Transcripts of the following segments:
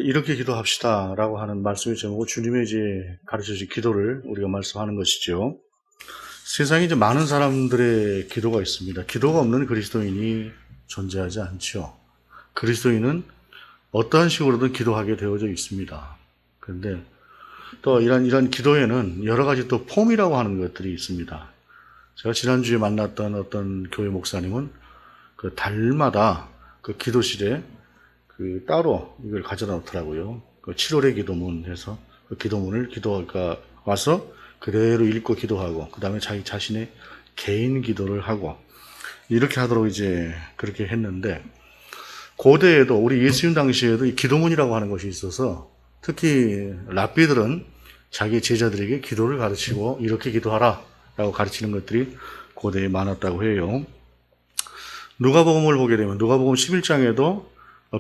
이렇게 기도합시다 라고 하는 말씀의 제목은 주님의 이제 가르쳐주신 기도를 우리가 말씀하는 것이죠. 세상에 이제 많은 사람들의 기도가 있습니다. 기도가 없는 그리스도인이 존재하지 않죠. 그리스도인은 어떠한 식으로든 기도하게 되어져 있습니다. 그런데 또 이런 기도에는 여러 가지 또 폼이라고 하는 것들이 있습니다. 제가 지난주에 만났던 어떤 교회 목사님은 그 달마다 그 기도실에 그 따로 이걸 가져다 놓더라고요. 그 7월의 기도문 해서 그 기도문을 기도가 와서 그대로 읽고 기도하고 그 다음에 자기 자신의 개인 기도를 하고 이렇게 하도록 이제 그렇게 했는데, 고대에도 우리 예수님 당시에도 이 기도문이라고 하는 것이 있어서 특히 랍비들은 자기 제자들에게 기도를 가르치고 이렇게 기도하라 라고 가르치는 것들이 고대에 많았다고 해요. 누가복음을 보게 되면 누가복음 11장에도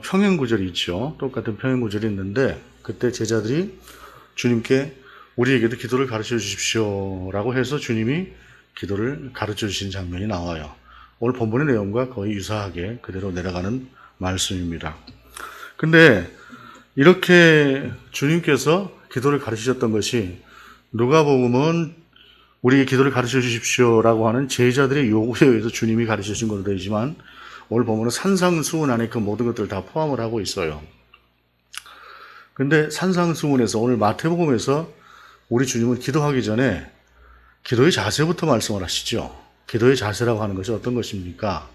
평행구절이 있죠. 똑같은 평행구절이 있는데 그때 제자들이 주님께 우리에게도 기도를 가르쳐 주십시오 라고 해서 주님이 기도를 가르쳐 주신 장면이 나와요. 오늘 본문의 내용과 거의 유사하게 그대로 내려가는 말씀입니다. 근데 이렇게 주님께서 기도를 가르치셨던 것이 누가복음은 우리에게 기도를 가르쳐 주십시오 라고 하는 제자들의 요구에 의해서 주님이 가르쳐 주신 걸로 되지만, 오늘 보면 산상수훈 안에 그 모든 것들을 다 포함을 하고 있어요. 근데 산상수훈에서 오늘 마태복음에서 우리 주님은 기도하기 전에 기도의 자세부터 말씀을 하시죠. 기도의 자세라고 하는 것이 어떤 것입니까?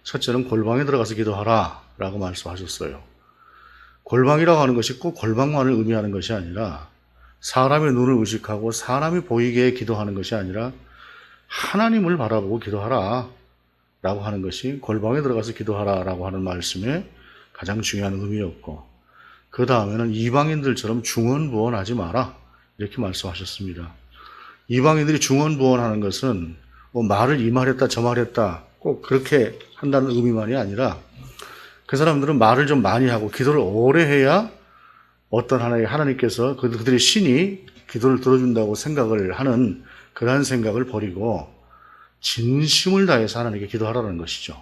첫째는 골방에 들어가서 기도하라 라고 말씀하셨어요. 골방이라고 하는 것이 꼭 골방만을 의미하는 것이 아니라 사람의 눈을 의식하고 사람이 보이게 기도하는 것이 아니라 하나님을 바라보고 기도하라 라고 하는 것이 골방에 들어가서 기도하라 라고 하는 말씀의 가장 중요한 의미였고, 그 다음에는 이방인들처럼 중언부언하지 마라 이렇게 말씀하셨습니다. 이방인들이 중언부언하는 것은 뭐 말을 이 말했다 저 말했다 꼭 그렇게 한다는 의미만이 아니라 그 사람들은 말을 좀 많이 하고 기도를 오래 해야 어떤 하나님께서 그들의 신이 기도를 들어준다고 생각을 하는 그러한 생각을 버리고 진심을 다해서 하나님께 기도하라는 것이죠.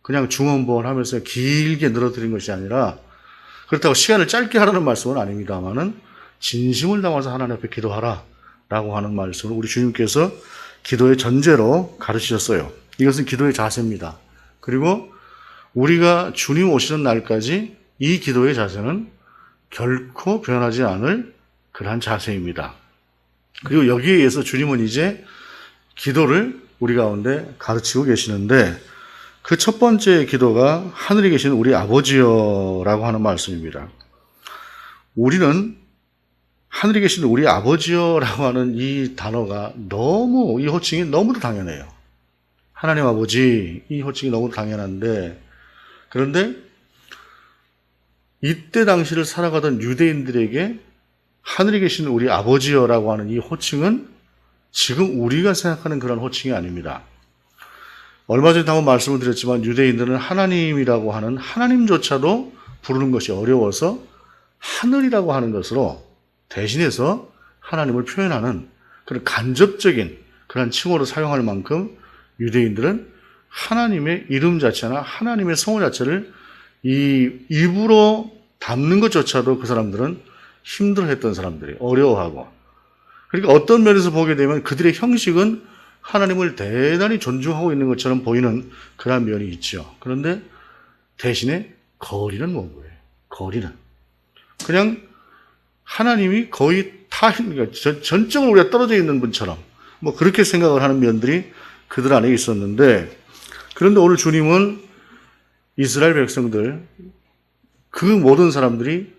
그냥 중언부언하면서 길게 늘어뜨린 것이 아니라, 그렇다고 시간을 짧게 하라는 말씀은 아닙니다만은 진심을 담아서 하나님 앞에 기도하라 라고 하는 말씀을 우리 주님께서 기도의 전제로 가르치셨어요. 이것은 기도의 자세입니다. 그리고 우리가 주님 오시는 날까지 이 기도의 자세는 결코 변하지 않을 그러한 자세입니다. 그리고 여기에 의해서 주님은 이제 기도를 우리 가운데 가르치고 계시는데, 그 첫 번째 기도가 하늘에 계신 우리 아버지여라고 하는 말씀입니다. 우리는 하늘에 계신 우리 아버지여라고 하는 이 단어가 너무, 이 호칭이 너무도 당연해요. 하나님 아버지, 이 호칭이 너무 당연한데, 그런데 이때 당시를 살아가던 유대인들에게 하늘에 계신 우리 아버지여라고 하는 이 호칭은 지금 우리가 생각하는 그런 호칭이 아닙니다. 얼마 전에 한번 말씀을 드렸지만 유대인들은 하나님이라고 하는 하나님조차도 부르는 것이 어려워서 하늘이라고 하는 것으로 대신해서 하나님을 표현하는 그런 간접적인 그런 칭호를 사용할 만큼 유대인들은 하나님의 이름 자체나 하나님의 성호 자체를 이 입으로 담는 것조차도 그 사람들은 힘들어했던 사람들이 어려워하고, 그러니까 어떤 면에서 보게 되면 그들의 형식은 하나님을 대단히 존중하고 있는 것처럼 보이는 그런 면이 있죠. 그런데 대신에 거리는 뭐예요? 거리는 그냥 하나님이 거의 그러니까 전적으로 우리가 떨어져 있는 분처럼 뭐 그렇게 생각을 하는 면들이 그들 안에 있었는데, 그런데 오늘 주님은 이스라엘 백성들, 그 모든 사람들이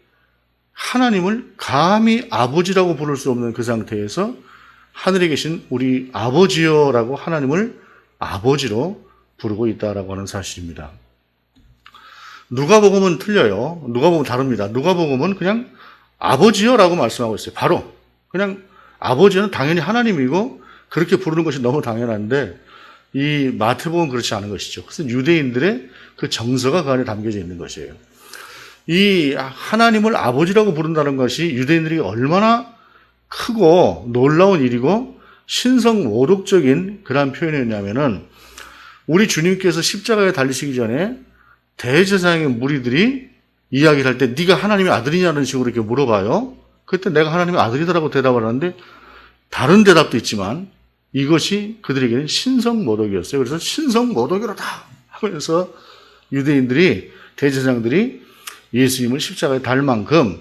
하나님을 감히 아버지라고 부를 수 없는 그 상태에서 하늘에 계신 우리 아버지여라고 하나님을 아버지로 부르고 있다라고 하는 사실입니다. 누가복음은 틀려요. 누가복음은 다릅니다. 누가복음은 그냥 아버지여라고 말씀하고 있어요. 바로 그냥 아버지는 당연히 하나님이고 그렇게 부르는 것이 너무 당연한데, 이 마태복음은 그렇지 않은 것이죠. 그래서 유대인들의 그 정서가 그 안에 담겨져 있는 것이에요. 이 하나님을 아버지라고 부른다는 것이 유대인들이 얼마나 크고 놀라운 일이고 신성모독적인 그런 표현이었냐면은, 우리 주님께서 십자가에 달리시기 전에 대제사장의 무리들이 이야기를 할 때 네가 하나님의 아들이냐는 식으로 이렇게 물어봐요. 그때 내가 하나님의 아들이다라고 대답을 하는데 다른 대답도 있지만 이것이 그들에게는 신성모독이었어요. 그래서 신성모독이로다 하면서 유대인들이 대제사장들이 예수님을 십자가에 달 만큼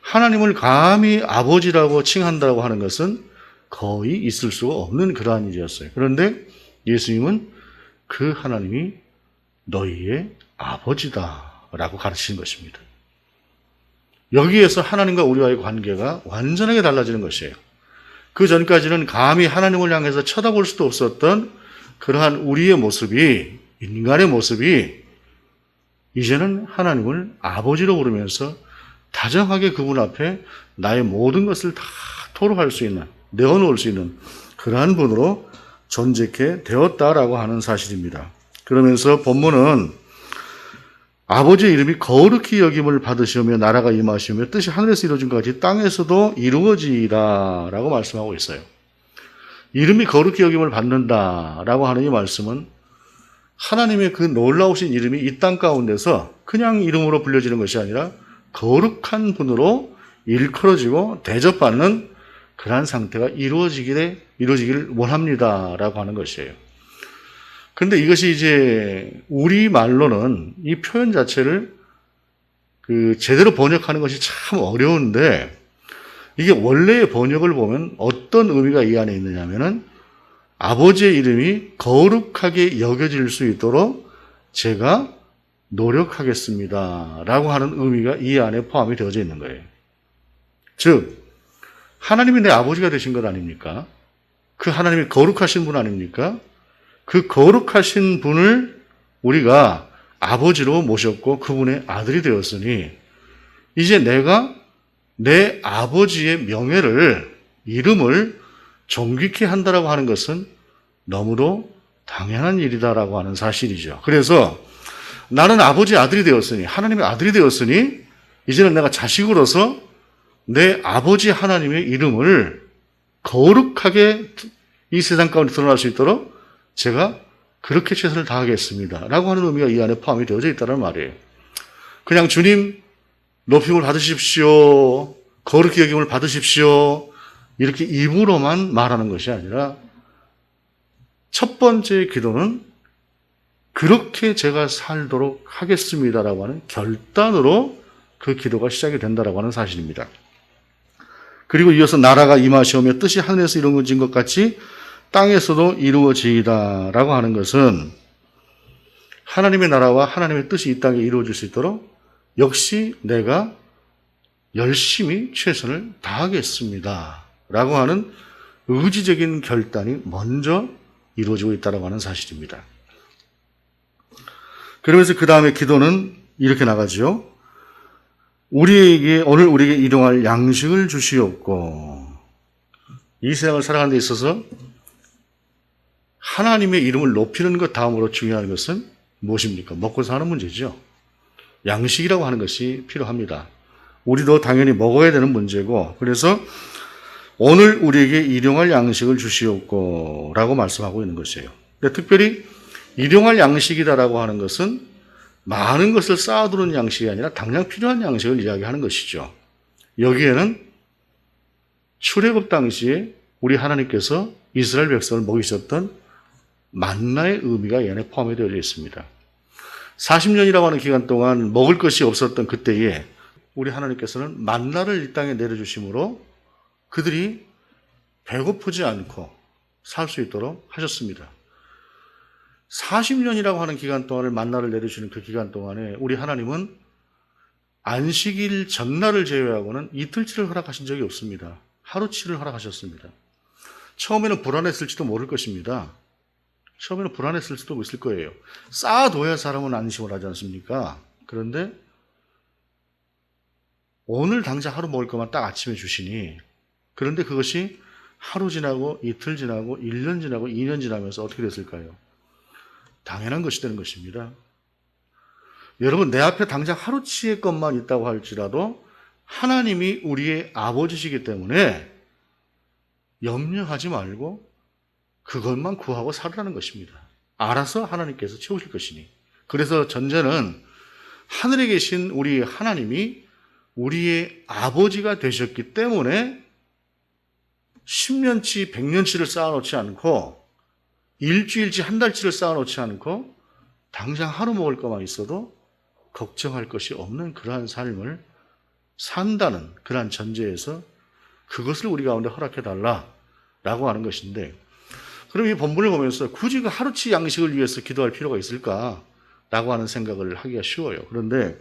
하나님을 감히 아버지라고 칭한다고 하는 것은 거의 있을 수가 없는 그러한 일이었어요. 그런데 예수님은 그 하나님이 너희의 아버지다라고 가르치는 것입니다. 여기에서 하나님과 우리와의 관계가 완전하게 달라지는 것이에요. 그 전까지는 감히 하나님을 향해서 쳐다볼 수도 없었던 그러한 우리의 모습이, 인간의 모습이 이제는 하나님을 아버지로 부르면서 다정하게 그분 앞에 나의 모든 것을 다 토로할 수 있는, 내어놓을 수 있는 그러한 분으로 존재케 되었다라고 하는 사실입니다. 그러면서 본문은 아버지의 이름이 거룩히 여김을 받으시오며 나라가 임하시오며 뜻이 하늘에서 이루어진 것 같이 땅에서도 이루어지리라 라고 말씀하고 있어요. 이름이 거룩히 여김을 받는다라고 하는 이 말씀은 하나님의 그 놀라우신 이름이 이 땅 가운데서 그냥 이름으로 불려지는 것이 아니라 거룩한 분으로 일컬어지고 대접받는 그러한 상태가 이루어지기를 원합니다라고 하는 것이에요. 그런데 이것이 이제 우리말로는 이 표현 자체를 제대로 번역하는 것이 참 어려운데 이게 원래의 번역을 보면 어떤 의미가 이 안에 있느냐면은 아버지의 이름이 거룩하게 여겨질 수 있도록 제가 노력하겠습니다 라고 하는 의미가 이 안에 포함이 되어져 있는 거예요. 즉 하나님이 내 아버지가 되신 것 아닙니까? 그 하나님이 거룩하신 분 아닙니까? 그 거룩하신 분을 우리가 아버지로 모셨고 그분의 아들이 되었으니 이제 내가 내 아버지의 명예를, 이름을 존귀케 한다라고 하는 것은 너무도 당연한 일이다라고 하는 사실이죠. 그래서 나는 아버지의 아들이 되었으니, 하나님의 아들이 되었으니 이제는 내가 자식으로서 내 아버지 하나님의 이름을 거룩하게 이 세상 가운데 드러날 수 있도록 제가 그렇게 최선을 다하겠습니다 라고 하는 의미가 이 안에 포함이 되어져 있다는 말이에요. 그냥 주님 높임을 받으십시오, 거룩히 여김을 받으십시오 이렇게 입으로만 말하는 것이 아니라 첫 번째 기도는 그렇게 제가 살도록 하겠습니다라고 하는 결단으로 그 기도가 시작이 된다라고 하는 사실입니다. 그리고 이어서 나라가 임하시오며 뜻이 하늘에서 이루어진 것 같이 땅에서도 이루어지이다라고 하는 것은 하나님의 나라와 하나님의 뜻이 이 땅에 이루어질 수 있도록 역시 내가 열심히 최선을 다하겠습니다라고 하는 의지적인 결단이 먼저 이루어지고 있다고 하는 사실입니다. 그러면서 그 다음에 기도는 이렇게 나가죠. 오늘 우리에게 일용할 양식을 주시옵고. 이 세상을 살아가는 데 있어서 하나님의 이름을 높이는 것 다음으로 중요한 것은 무엇입니까? 먹고 사는 문제죠. 양식이라고 하는 것이 필요합니다. 우리도 당연히 먹어야 되는 문제고, 그래서 오늘 우리에게 일용할 양식을 주시옵고 라고 말씀하고 있는 것이에요. 근데 특별히 일용할 양식이다라고 하는 것은 많은 것을 쌓아두는 양식이 아니라 당장 필요한 양식을 이야기하는 것이죠. 여기에는 출애굽 당시에 우리 하나님께서 이스라엘 백성을 먹이셨던 만나의 의미가 이 안에 포함이 되어 있습니다. 40년이라고 하는 기간 동안 먹을 것이 없었던 그때에 우리 하나님께서는 만나를 이 땅에 내려주심으로 그들이 배고프지 않고 살 수 있도록 하셨습니다. 40년이라고 하는 기간 동안을 만나를 내려주는 그 기간 동안에 우리 하나님은 안식일 전날을 제외하고는 이틀치를 허락하신 적이 없습니다. 하루치를 허락하셨습니다. 처음에는 불안했을지도 모를 것입니다. 처음에는 불안했을 수도 있을 거예요. 쌓아둬야 사람은 안심을 하지 않습니까? 그런데 오늘 당장 하루 먹을 것만 딱 아침에 주시니, 그런데 그것이 하루 지나고 이틀 지나고 1년 지나고 2년 지나면서 어떻게 됐을까요? 당연한 것이 되는 것입니다. 여러분, 내 앞에 당장 하루치의 것만 있다고 할지라도 하나님이 우리의 아버지시기 때문에 염려하지 말고 그것만 구하고 살으라는 것입니다. 알아서 하나님께서 채우실 것이니. 그래서 전제는 하늘에 계신 우리 하나님이 우리의 아버지가 되셨기 때문에 10년치, 100년치를 쌓아놓지 않고 일주일치, 한 달치를 쌓아놓지 않고 당장 하루 먹을 것만 있어도 걱정할 것이 없는 그러한 삶을 산다는 그러한 전제에서 그것을 우리 가운데 허락해달라라고 하는 것인데, 그럼 이 본문을 보면서 굳이 그 하루치 양식을 위해서 기도할 필요가 있을까라고 하는 생각을 하기가 쉬워요. 그런데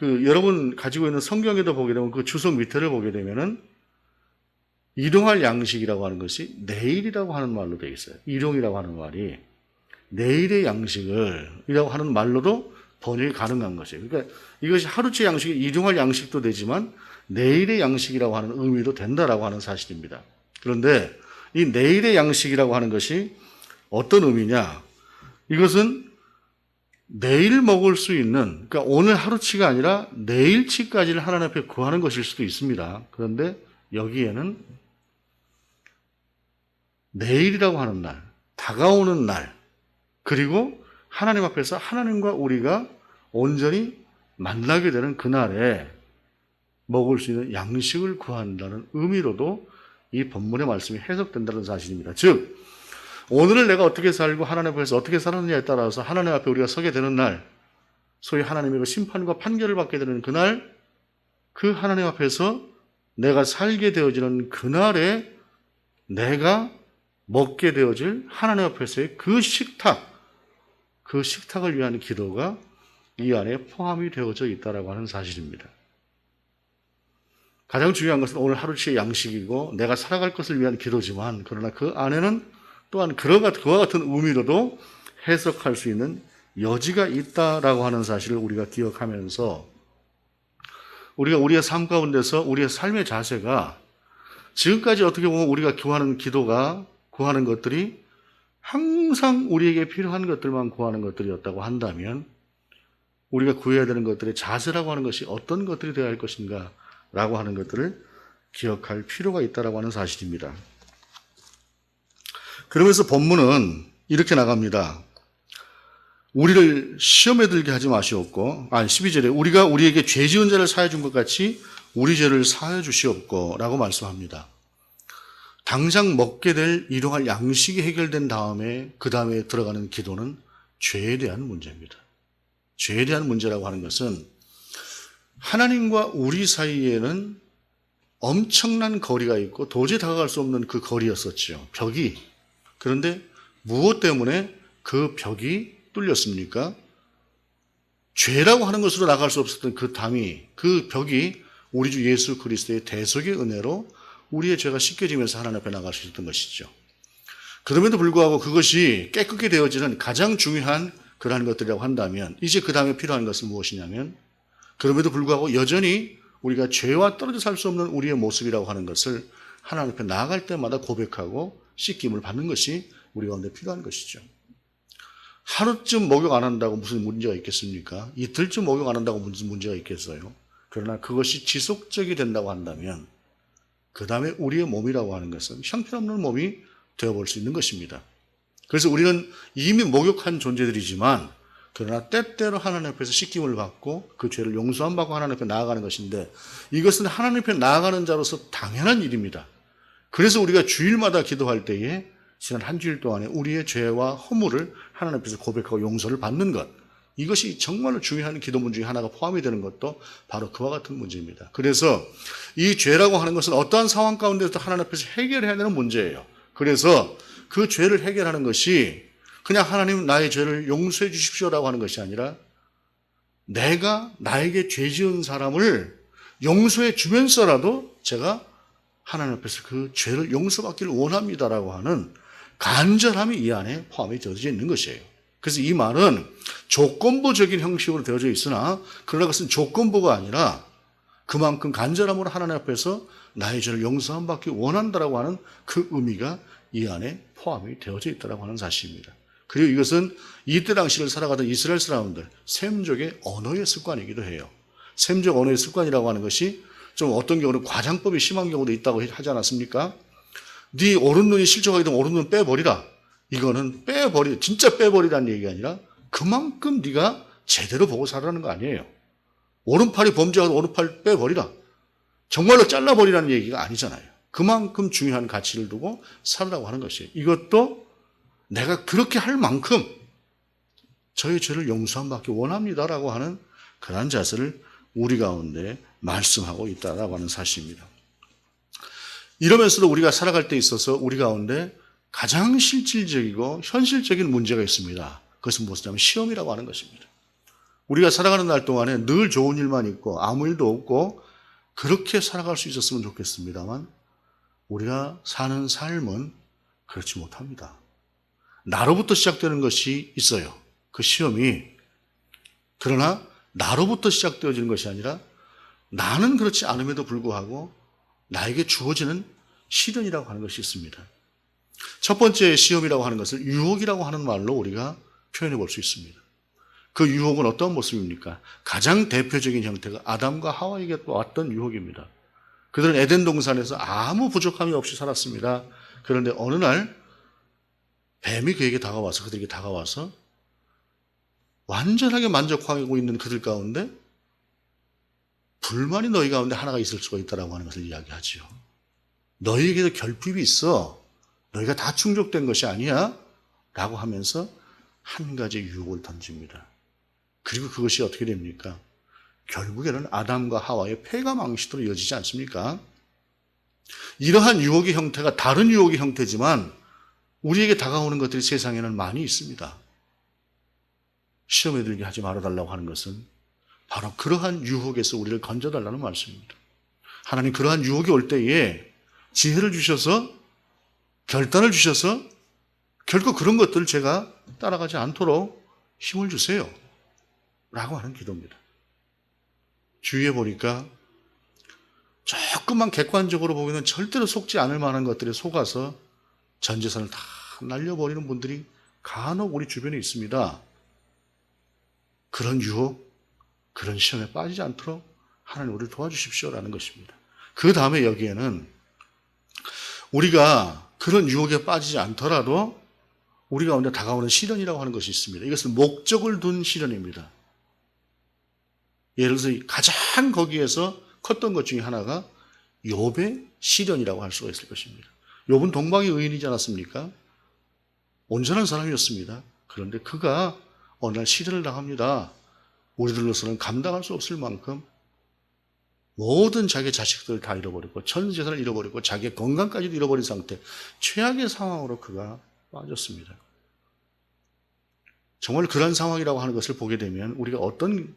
여러분 가지고 있는 성경에도 보게 되면 그 주석 밑에를 보게 되면은 일용할 양식이라고 하는 것이 내일이라고 하는 말로 되어 있어요. 일용이라고 하는 말이 내일의 양식을이라고 하는 말로도 번역이 가능한 것이에요. 그러니까 이것이 하루치 양식이 일용할 양식도 되지만 내일의 양식이라고 하는 의미도 된다라고 하는 사실입니다. 그런데 이 내일의 양식이라고 하는 것이 어떤 의미냐? 이것은 내일 먹을 수 있는, 그러니까 오늘 하루치가 아니라 내일치까지를 하나님 앞에 구하는 것일 수도 있습니다. 그런데 여기에는 내일이라고 하는 날, 다가오는 날, 그리고 하나님 앞에서 하나님과 우리가 온전히 만나게 되는 그날에 먹을 수 있는 양식을 구한다는 의미로도 이 본문의 말씀이 해석된다는 사실입니다. 즉, 오늘을 내가 어떻게 살고 하나님 앞에서 어떻게 살았느냐에 따라서 하나님 앞에 우리가 서게 되는 날, 소위 하나님의 그 심판과 판결을 받게 되는 그날, 그 하나님 앞에서 내가 살게 되어지는 그날에 내가 먹게 되어질 하나님 앞에서의 그 식탁을 위한 기도가 이 안에 포함이 되어져 있다고 하는 사실입니다. 가장 중요한 것은 오늘 하루치의 양식이고 내가 살아갈 것을 위한 기도지만, 그러나 그 안에는 또한 그와 같은 의미로도 해석할 수 있는 여지가 있다라고 하는 사실을 우리가 기억하면서 우리가 우리의 삶 가운데서 우리의 삶의 자세가 지금까지 어떻게 보면 우리가 구하는 것들이 항상 우리에게 필요한 것들만 구하는 것들이었다고 한다면 우리가 구해야 되는 것들의 자세라고 하는 것이 어떤 것들이 되어야 할 것인가 라고 하는 것들을 기억할 필요가 있다고 하는 사실입니다. 그러면서 본문은 이렇게 나갑니다. 우리를 시험에 들게 하지 마시옵고, 12절에 우리가 우리에게 죄 지은 자를 사해 준 것 같이 우리 죄를 사해 주시옵고 라고 말씀합니다. 당장 먹게 될 일용할 양식이 해결된 다음에 그 다음에 들어가는 기도는 죄에 대한 문제입니다. 죄에 대한 문제라고 하는 것은 하나님과 우리 사이에는 엄청난 거리가 있고 도저히 다가갈 수 없는 그 거리였었죠. 벽이. 그런데 무엇 때문에 그 벽이 뚫렸습니까? 죄라고 하는 것으로 나갈 수 없었던 그 벽이 우리 주 예수 그리스도의 대속의 은혜로 우리의 죄가 씻겨지면서 하나님 앞에 나갈 수 있었던 것이죠. 그럼에도 불구하고 그것이 깨끗게 되어지는 가장 중요한 그러한 것들이라고 한다면 이제 그 다음에 필요한 것은 무엇이냐면, 그럼에도 불구하고 여전히 우리가 죄와 떨어져 살 수 없는 우리의 모습이라고 하는 것을 하나님 앞에 나아갈 때마다 고백하고 씻김을 받는 것이 우리 가운데 필요한 것이죠. 하루쯤 목욕 안 한다고 무슨 문제가 있겠습니까? 이틀쯤 목욕 안 한다고 무슨 문제가 있겠어요? 그러나 그것이 지속적이 된다고 한다면 그 다음에 우리의 몸이라고 하는 것은 형편없는 몸이 되어볼 수 있는 것입니다. 그래서 우리는 이미 목욕한 존재들이지만 그러나 때때로 하나님 앞에서 씻김을 받고 그 죄를 용서함 받고 하나님 앞에 나아가는 것인데, 이것은 하나님 앞에 나아가는 자로서 당연한 일입니다. 그래서 우리가 주일마다 기도할 때에 지난 한 주일 동안에 우리의 죄와 허물을 하나님 앞에서 고백하고 용서를 받는 것, 이것이 정말로 중요한 기도문 중에 하나가 포함이 되는 것도 바로 그와 같은 문제입니다. 그래서 이 죄라고 하는 것은 어떠한 상황 가운데서도 하나님 앞에서 해결해야 되는 문제예요. 그래서 그 죄를 해결하는 것이 그냥 하나님 나의 죄를 용서해 주십시오라고 하는 것이 아니라 내가 나에게 죄 지은 사람을 용서해 주면서라도 제가 하나님 앞에서 그 죄를 용서받기를 원합니다라고 하는 간절함이 이 안에 포함이 되어져 있는 것이에요. 그래서 이 말은 조건부적인 형식으로 되어져 있으나 그러나 그것은 조건부가 아니라 그만큼 간절함으로 하나님 앞에서 나의 죄를 용서함 받기 원한다라고 하는 그 의미가 이 안에 포함이 되어져 있다고 하는 사실입니다. 그리고 이것은 이때 당시를 살아가던 이스라엘 사람들 셈족의 언어의 습관이기도 해요. 셈족 언어의 습관이라고 하는 것이 좀 어떤 경우는 과장법이 심한 경우도 있다고 하지 않았습니까? 네 오른눈이 실족하게 되면 오른눈 빼버리라. 이거는 진짜 빼버리라는 얘기가 아니라 그만큼 네가 제대로 보고 살아라는 거 아니에요. 오른팔이 범죄하고 오른팔 빼버리라. 정말로 잘라버리라는 얘기가 아니잖아요. 그만큼 중요한 가치를 두고 살으라고 하는 것이에요. 이것도 내가 그렇게 할 만큼 저의 죄를 용서함 받기 원합니다라고 하는 그러한 자세를 우리 가운데 말씀하고 있다라고 하는 사실입니다. 이러면서도 우리가 살아갈 때 있어서 우리 가운데 가장 실질적이고 현실적인 문제가 있습니다. 그것은 무엇이냐면 시험이라고 하는 것입니다. 우리가 살아가는 날 동안에 늘 좋은 일만 있고 아무 일도 없고 그렇게 살아갈 수 있었으면 좋겠습니다만 우리가 사는 삶은 그렇지 못합니다. 나로부터 시작되는 것이 있어요. 그 시험이. 그러나 나로부터 시작되어지는 것이 아니라 나는 그렇지 않음에도 불구하고 나에게 주어지는 시련이라고 하는 것이 있습니다. 첫 번째 시험이라고 하는 것을 유혹이라고 하는 말로 우리가 표현해 볼 수 있습니다. 그 유혹은 어떤 모습입니까? 가장 대표적인 형태가 아담과 하와에게 왔던 유혹입니다. 그들은 에덴 동산에서 아무 부족함이 없이 살았습니다. 그런데 어느 날 뱀이 그에게 다가와서 그들에게 다가와서 완전하게 만족하고 있는 그들 가운데 불만이 너희 가운데 하나가 있을 수가 있다고 하는 것을 이야기하지요. 너희에게도 결핍이 있어. 너희가 다 충족된 것이 아니야. 라고 하면서 한 가지 유혹을 던집니다. 그리고 그것이 어떻게 됩니까? 결국에는 아담과 하와의 폐가 망신으로 이어지지 않습니까? 이러한 유혹의 형태가 다른 유혹의 형태지만 우리에게 다가오는 것들이 세상에는 많이 있습니다. 시험에 들게 하지 말아달라고 하는 것은 바로 그러한 유혹에서 우리를 건져달라는 말씀입니다. 하나님 그러한 유혹이 올 때에 지혜를 주셔서 결단을 주셔서 결코 그런 것들을 제가 따라가지 않도록 힘을 주세요. 라고 하는 기도입니다. 주위에 보니까 조금만 객관적으로 보기에는 절대로 속지 않을 만한 것들에 속아서 전 재산을 다 날려버리는 분들이 간혹 우리 주변에 있습니다. 그런 유혹, 그런 시험에 빠지지 않도록 하나님 우리를 도와주십시오라는 것입니다. 그 다음에 여기에는 우리가 그런 유혹에 빠지지 않더라도 우리 가운데 다가오는 시련이라고 하는 것이 있습니다. 이것은 목적을 둔 시련입니다. 예를 들어서 가장 거기에서 컸던 것 중에 하나가 욥의 시련이라고 할 수가 있을 것입니다. 욥은 동방의 의인이지 않았습니까? 온전한 사람이었습니다. 그런데 그가 어느 날 시련을 당합니다. 우리들로서는 감당할 수 없을 만큼 모든 자기의 자식들을 다 잃어버리고 전 재산을 잃어버리고 자기의 건강까지도 잃어버린 상태, 최악의 상황으로 그가 빠졌습니다. 정말 그런 상황이라고 하는 것을 보게 되면 우리가 어떤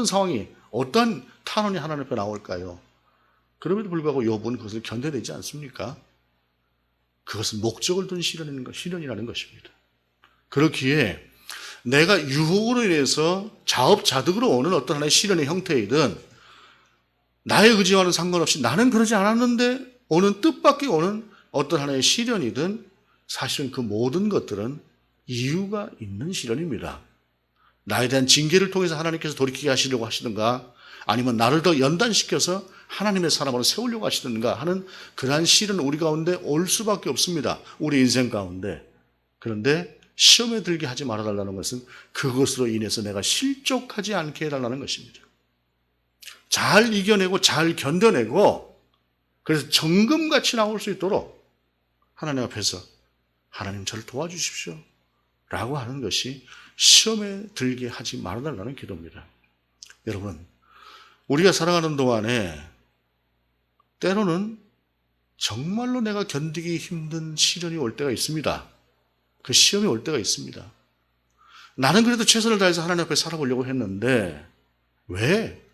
상황이, 어떤 탄원이 하나님 앞에 나올까요? 그럼에도 불구하고 욥은 그것을 견뎌내지 않습니까? 그것은 목적을 둔 시련이라는 것입니다. 그렇기에 내가 유혹으로 인해서 자업자득으로 오는 어떤 하나의 시련의 형태이든 나의 의지와는 상관없이 나는 그러지 않았는데 오는 뜻밖의 오는 어떤 하나의 시련이든 사실은 그 모든 것들은 이유가 있는 시련입니다. 나에 대한 징계를 통해서 하나님께서 돌이키게 하시려고 하시든가 아니면 나를 더 연단시켜서 하나님의 사람으로 세우려고 하시든가 하는 그러한 시련은 우리 가운데 올 수밖에 없습니다. 우리 인생 가운데. 그런데 시험에 들게 하지 말아달라는 것은 그것으로 인해서 내가 실족하지 않게 해달라는 것입니다. 잘 이겨내고 잘 견뎌내고 그래서 정금같이 나올 수 있도록 하나님 앞에서 하나님 저를 도와주십시오 라고 하는 것이 시험에 들게 하지 말아달라는 기도입니다. 여러분, 우리가 살아가는 동안에 때로는 정말로 내가 견디기 힘든 시련이 올 때가 있습니다. 그 시험이 올 때가 있습니다. 나는 그래도 최선을 다해서 하나님 앞에 살아보려고 했는데 왜?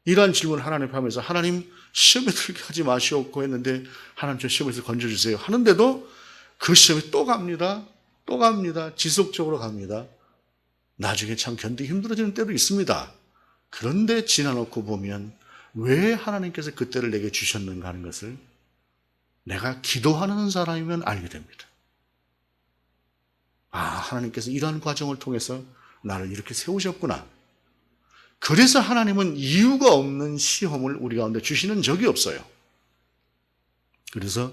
이러한 질문을 하나님 앞에 하면서 하나님 시험에 들게 하지 마시옵고 했는데 하나님 저 시험에서 건져주세요 하는데도 그 시험이 또 갑니다. 또 갑니다. 지속적으로 갑니다. 나중에 참 견디기 힘들어지는 때도 있습니다. 그런데 지나놓고 보면 왜 하나님께서 그때를 내게 주셨는가 하는 것을 내가 기도하는 사람이면 알게 됩니다. 아, 하나님께서 이러한 과정을 통해서 나를 이렇게 세우셨구나. 그래서 하나님은 이유가 없는 시험을 우리 가운데 주시는 적이 없어요. 그래서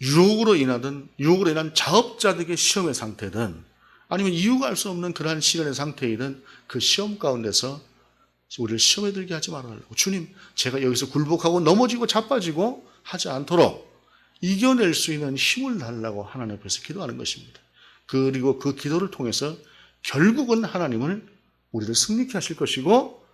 유혹으로 인한 자업자득의 시험의 상태든 아니면 이유가 알 수 없는 그러한 시련의 상태이든 그 시험 가운데서 우리를 시험에 들게 하지 말아달라고. 주님, 제가 여기서 굴복하고 넘어지고 자빠지고 하지 않도록 이겨낼 수 있는 힘을 달라고 하나님 앞에서 기도하는 것입니다. 그리고 그 기도를 통해서 결국은 하나님은 우리를 승리케 하실 것이고,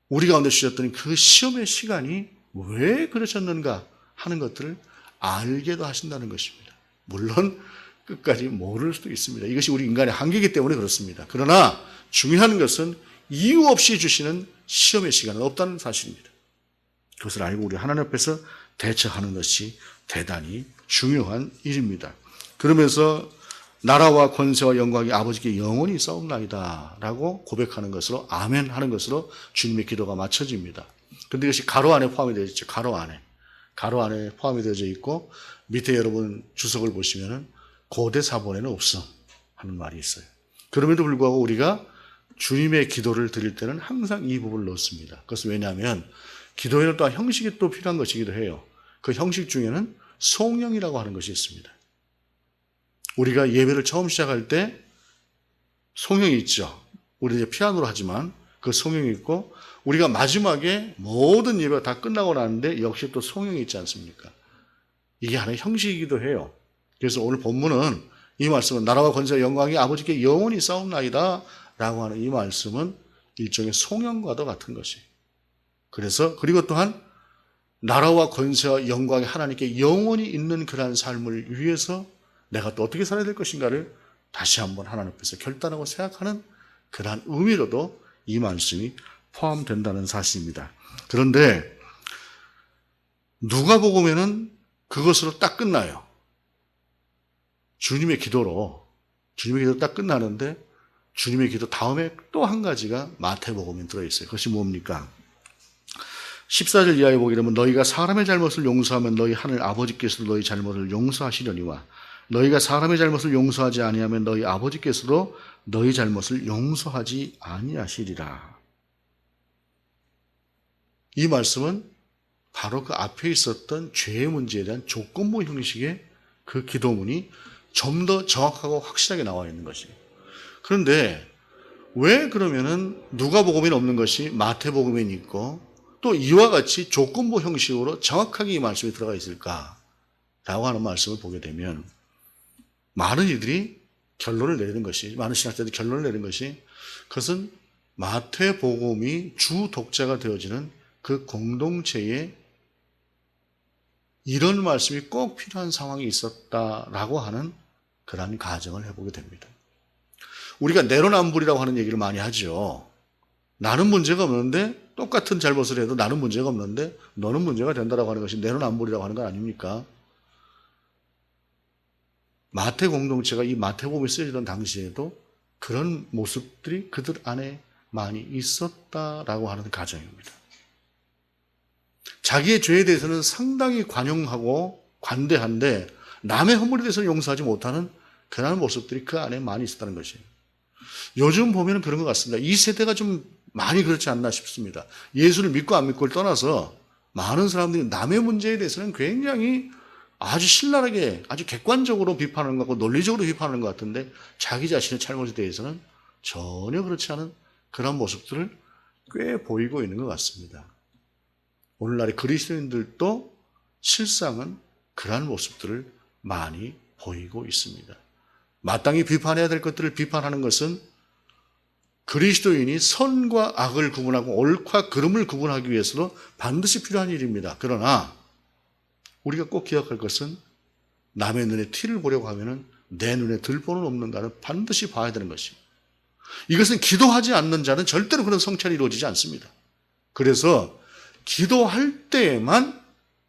우리 가운데 주셨던 그 시험의 시간이 왜 그러셨는가 하는 것들을 알게도 하신다는 것입니다. 물론 끝까지 모를 수도 있습니다. 이것이 우리 인간의 한계이기 때문에 그렇습니다. 그러나 중요한 것은 이유 없이 주시는 시험의 시간은 없다는 사실입니다. 그것을 알고 우리 하나님 앞에서 대처하는 것이 대단히 중요한 일입니다. 그러면서 나라와 권세와 영광이 아버지께 영원히 싸움나이다 라고 고백하는 것으로, 아멘 하는 것으로 주님의 기도가 맞춰집니다. 그런데 이것이 가로 안에 포함이 되어 있죠. 가로 안에 포함이 되어져 있고, 밑에 여러분 주석을 보시면은 고대 사본에는 없어 하는 말이 있어요. 그럼에도 불구하고 우리가 주님의 기도를 드릴 때는 항상 이 부분을 넣습니다. 그것은 왜냐하면 기도에는 또한 형식이 또 필요한 것이기도 해요. 그 형식 중에는 송영이라고 하는 것이 있습니다. 우리가 예배를 처음 시작할 때 송영이 있죠. 우리 이제 피아노로 하지만 그 송영이 있고, 우리가 마지막에 모든 예배가 다 끝나고 나는데 역시 또 송영이 있지 않습니까? 이게 하나의 형식이기도 해요. 그래서 오늘 본문은 이 말씀은 나라와 권세와 영광이 아버지께 영원히 싸움나이다 라고 하는 이 말씀은 일종의 송영과도 같은 것이에요. 그래서 그리고 또한 나라와 권세와 영광이 하나님께 영원히 있는 그러한 삶을 위해서 내가 또 어떻게 살아야 될 것인가를 다시 한번 하나님 앞에서 결단하고 생각하는 그러한 의미로도 이 말씀이 포함된다는 사실입니다. 그런데 누가복음에는 그것으로 딱 끝나요. 주님의 기도로 딱 끝나는데, 주님의 기도 다음에 또 한 가지가 마태복음에 들어있어요. 그것이 뭡니까? 14절 이하에 보게 되면 너희가 사람의 잘못을 용서하면 너희 하늘 아버지께서도 너희 잘못을 용서하시려니와 너희가 사람의 잘못을 용서하지 아니하면 너희 아버지께서도 너희 잘못을 용서하지 아니하시리라. 이 말씀은 바로 그 앞에 있었던 죄의 문제에 대한 조건부 형식의 그 기도문이 좀 더 정확하고 확실하게 나와 있는 것이에요. 그런데 왜 그러면은 누가복음에는 없는 것이 마태복음에 있고 또 이와 같이 조건부 형식으로 정확하게 이 말씀이 들어가 있을까라고 하는 말씀을 보게 되면, 많은 이들이 결론을 내리는 것이, 많은 신학자들이 결론을 내리는 것이, 그것은 마태복음이 주 독자가 되어지는 그 공동체에 이런 말씀이 꼭 필요한 상황이 있었다라고 하는 그러한 가정을 해보게 됩니다. 우리가 내로남불이라고 하는 얘기를 많이 하죠. 나는 문제가 없는데, 똑같은 잘못을 해도 나는 문제가 없는데 너는 문제가 된다라고 하는 것이 내로남불이라고 하는 건 아닙니까? 마태 공동체가 이 마태복음이 쓰여지던 당시에도 그런 모습들이 그들 안에 많이 있었다라고 하는 가정입니다. 자기의 죄에 대해서는 상당히 관용하고 관대한데 남의 허물에 대해서는 용서하지 못하는 그런 모습들이 그 안에 많이 있었다는 것이에요. 요즘 보면 그런 것 같습니다. 이 세대가 좀 많이 그렇지 않나 싶습니다. 예수를 믿고 안 믿고를 떠나서 많은 사람들이 남의 문제에 대해서는 굉장히 아주 신랄하게, 아주 객관적으로 비판하는 것 같고 논리적으로 비판하는 것 같은데, 자기 자신의 잘못에 대해서는 전혀 그렇지 않은 그런 모습들을 꽤 보이고 있는 것 같습니다. 오늘날의 그리스도인들도 실상은 그러한 모습들을 많이 보이고 있습니다. 마땅히 비판해야 될 것들을 비판하는 것은 그리스도인이 선과 악을 구분하고 옳과 그름을 구분하기 위해서도 반드시 필요한 일입니다. 그러나 우리가 꼭 기억할 것은 남의 눈에 티를 보려고 하면 내 눈에 들보는 없는가를 반드시 봐야 되는 것입니다. 이것은 기도하지 않는 자는 절대로 그런 성찰이 이루어지지 않습니다. 그래서 기도할 때에만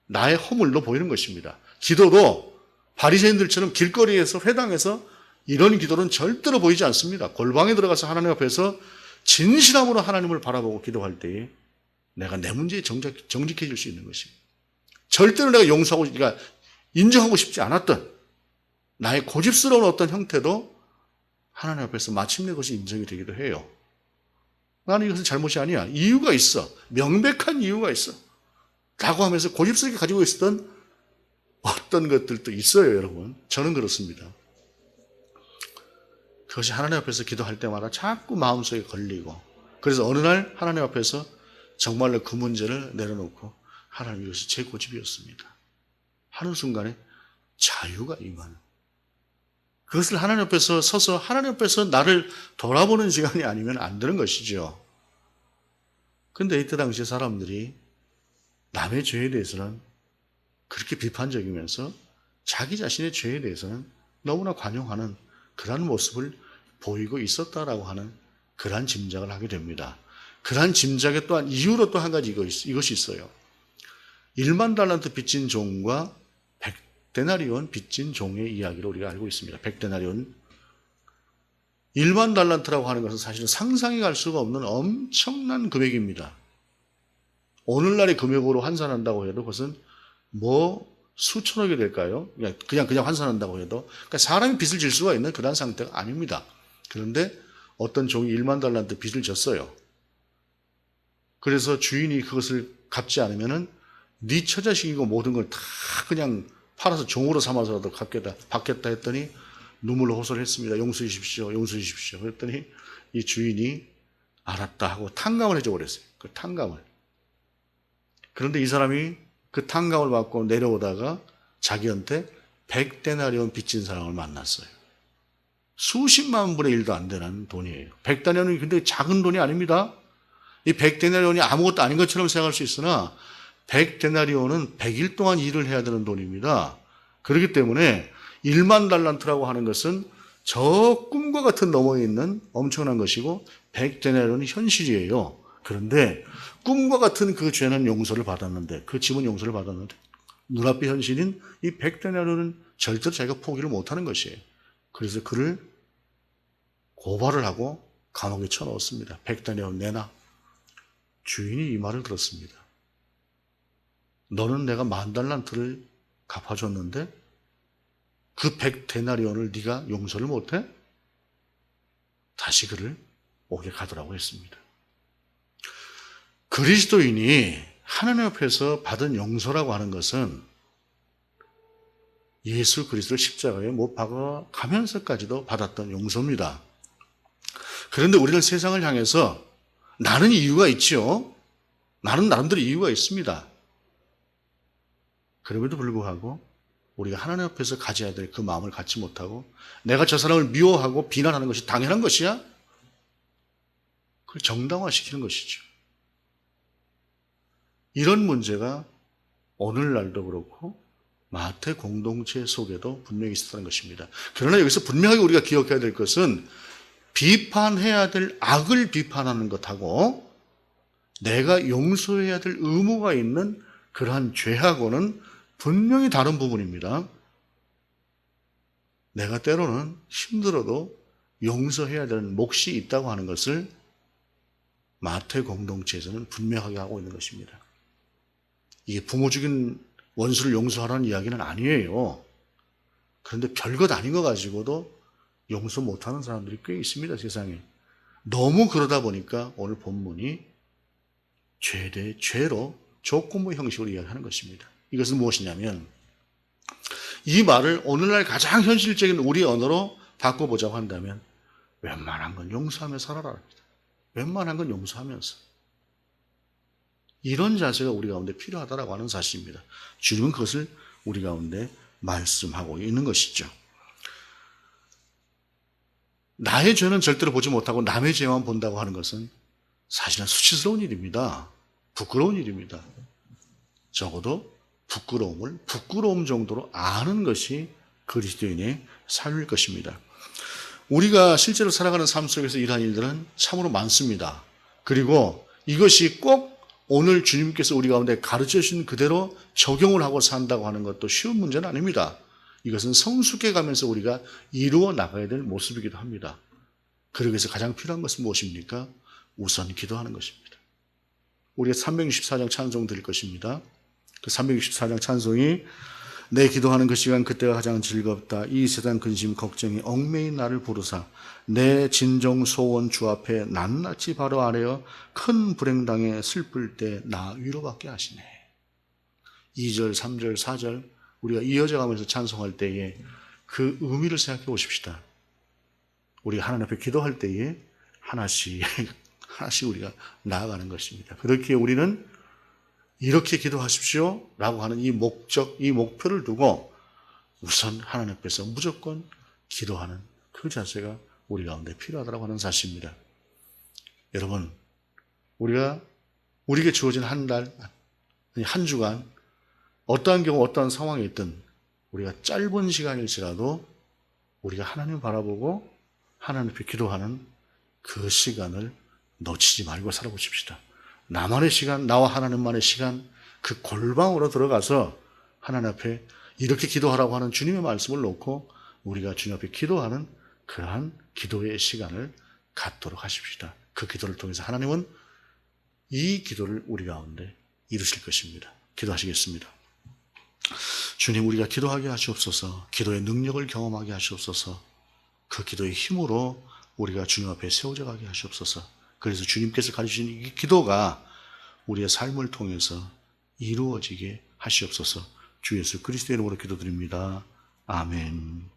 나의 허물로 보이는 것입니다. 기도도 바리새인들처럼 길거리에서 회당에서 이런 기도는 절대로 보이지 않습니다. 골방에 들어가서 하나님 앞에서 진실함으로 하나님을 바라보고 기도할 때에 내가 내 문제에 정직해질 수 있는 것입니다. 절대로 내가 용서하고, 그러니까 인정하고 싶지 않았던 나의 고집스러운 어떤 형태도 하나님 앞에서 마침내 그것이 인정이 되기도 해요. 나는 이것은 잘못이 아니야. 이유가 있어. 명백한 이유가 있어. 라고 하면서 고집스럽게 가지고 있었던 어떤 것들도 있어요, 여러분. 저는 그렇습니다. 그것이 하나님 앞에서 기도할 때마다 자꾸 마음속에 걸리고, 그래서 어느 날 하나님 앞에서 정말로 그 문제를 내려놓고 하나님, 이것이 제 고집이었습니다 하는 순간에 자유가 임하는, 그것을 하나님 앞에서 서서 하나님 앞에서 나를 돌아보는 시간이 아니면 안 되는 것이죠. 근데 이때 당시에 사람들이 남의 죄에 대해서는 그렇게 비판적이면서 자기 자신의 죄에 대해서는 너무나 관용하는 그러한 모습을 보이고 있었다라고 하는 그러한 짐작을 하게 됩니다. 그러한 짐작에 또한 이유로 또 한 가지 이것이 있어요. 1만 달란트 빚진 종과 100데나리온 빚진 종의 이야기를 우리가 알고 있습니다. 100데나리온, 1만 달란트라고 하는 것은 사실은 상상이 갈 수가 없는 엄청난 금액입니다. 오늘날의 금액으로 환산한다고 해도 그것은 뭐 수천억이 될까요? 그냥 환산한다고 해도. 그러니까 사람이 빚을 질 수가 있는 그런 상태가 아닙니다. 그런데 어떤 종이 1만 달란트 빚을 졌어요. 그래서 주인이 그것을 갚지 않으면은 네 처자식이고 모든 걸 다 그냥 팔아서 종으로 삼아서라도 받겠다 했더니 눈물로 호소를 했습니다. 용서해 주십시오. 용서해 주십시오. 그랬더니 이 주인이 알았다 하고 탕감을 해줘 버렸어요. 그 탕감을. 그런데 이 사람이 그 탕감을 받고 내려오다가 자기한테 100데나리온 빚진 사람을 만났어요. 수십만 분의 1도 안 되는 돈이에요. 100데나리온이 근데 작은 돈이 아닙니다. 이 100데나리온이 아무것도 아닌 것처럼 생각할 수 있으나 100데나리온은 100일 동안 일을 해야 되는 돈입니다. 그렇기 때문에 1만 달란트라고 하는 것은 저 꿈과 같은 너머에 있는 엄청난 것이고 100데나리온이 현실이에요. 그런데 꿈과 같은 그 죄는 용서를 받았는데, 그 짐은 용서를 받았는데 눈앞의 현실인 이 100데나리온은 절대로 자기가 포기를 못하는 것이에요. 그래서 그를 고발을 하고 감옥에 쳐넣었습니다. 100데나리온 내놔. 주인이 이 말을 들었습니다. 너는 내가 10,000달란트를 갚아줬는데 그 100데나리온을 네가 용서를 못해? 다시 그를 옥에 가두라고 했습니다. 그리스도인이 하나님 앞에서 받은 용서라고 하는 것은 예수 그리스도를 십자가에 못 박아가면서까지도 받았던 용서입니다. 그런데 우리는 세상을 향해서 나는 이유가 있지요. 나는 나름대로 이유가 있습니다. 그럼에도 불구하고 우리가 하나님 앞에서 가져야 될 그 마음을 갖지 못하고 내가 저 사람을 미워하고 비난하는 것이 당연한 것이야? 그걸 정당화시키는 것이죠. 이런 문제가 오늘날도 그렇고 마태 공동체 속에도 분명히 있었다는 것입니다. 그러나 여기서 분명하게 우리가 기억해야 될 것은 비판해야 될 악을 비판하는 것하고 내가 용서해야 될 의무가 있는 그러한 죄하고는 분명히 다른 부분입니다. 내가 때로는 힘들어도 용서해야 되는 몫이 있다고 하는 것을 마태 공동체에서는 분명하게 하고 있는 것입니다. 이게 부모 죽인 원수를 용서하라는 이야기는 아니에요. 그런데 별것 아닌 거 가지고도 용서 못하는 사람들이 꽤 있습니다, 세상에. 너무 그러다 보니까 오늘 본문이 죄 대 죄로 조건부 형식으로 이야기하는 것입니다. 이것은 무엇이냐면 이 말을 오늘날 가장 현실적인 우리 언어로 바꿔보자고 한다면 웬만한 건 용서하며 살아라 합니다. 웬만한 건 용서하면서. 이런 자세가 우리 가운데 필요하다고 하는 사실입니다. 주님은 그것을 우리 가운데 말씀하고 있는 것이죠. 나의 죄는 절대로 보지 못하고 남의 죄만 본다고 하는 것은 사실은 수치스러운 일입니다. 부끄러운 일입니다. 적어도 부끄러움 정도로 아는 것이 그리스도인의 삶일 것입니다. 우리가 실제로 살아가는 삶 속에서 이러한 일들은 참으로 많습니다. 그리고 이것이 꼭 오늘 주님께서 우리 가운데 가르쳐 주신 그대로 적용을 하고 산다고 하는 것도 쉬운 문제는 아닙니다. 이것은 성숙해 가면서 우리가 이루어 나가야 될 모습이기도 합니다. 그러기 위해서 가장 필요한 것은 무엇입니까? 우선 기도하는 것입니다. 우리가 364장 찬송 드릴 것입니다. 그 364장 찬송이 내 기도하는 그 시간 그때가 가장 즐겁다. 이 세상 근심 걱정이 얽매인 나를 부르사 내 진정 소원 주 앞에 낱낱이 바로 아뢰어 큰 불행당에 슬플 때 나 위로받게 하시네. 2절, 3절, 4절 우리가 이어져 가면서 찬송할 때에 그 의미를 생각해 보십시다. 우리가 하나님 앞에 기도할 때에 하나씩 하나씩 우리가 나아가는 것입니다. 그렇게 우리는 이렇게 기도하십시오 라고 하는 이 목적, 이 목표를 두고 우선 하나님 앞에서 무조건 기도하는 그 자세가 우리 가운데 필요하다고 하는 사실입니다. 여러분, 우리에게 주어진 한 달, 한 주간 어떠한 경우 어떠한 상황에 있든 우리가 짧은 시간일지라도 우리가 하나님을 바라보고 하나님 앞에 기도하는 그 시간을 놓치지 말고 살아보십시다. 나만의 시간, 나와 하나님만의 시간, 그 골방으로 들어가서 하나님 앞에 이렇게 기도하라고 하는 주님의 말씀을 놓고 우리가 주님 앞에 기도하는 그러한 기도의 시간을 갖도록 하십시다. 그 기도를 통해서 하나님은 이 기도를 우리 가운데 이루실 것입니다. 기도하시겠습니다. 주님, 우리가 기도하게 하시옵소서. 기도의 능력을 경험하게 하시옵소서. 그 기도의 힘으로 우리가 주님 앞에 세워져 가게 하시옵소서. 그래서 주님께서 가르치신 이 기도가 우리의 삶을 통해서 이루어지게 하시옵소서. 주 예수 그리스도의 이름으로 기도드립니다. 아멘.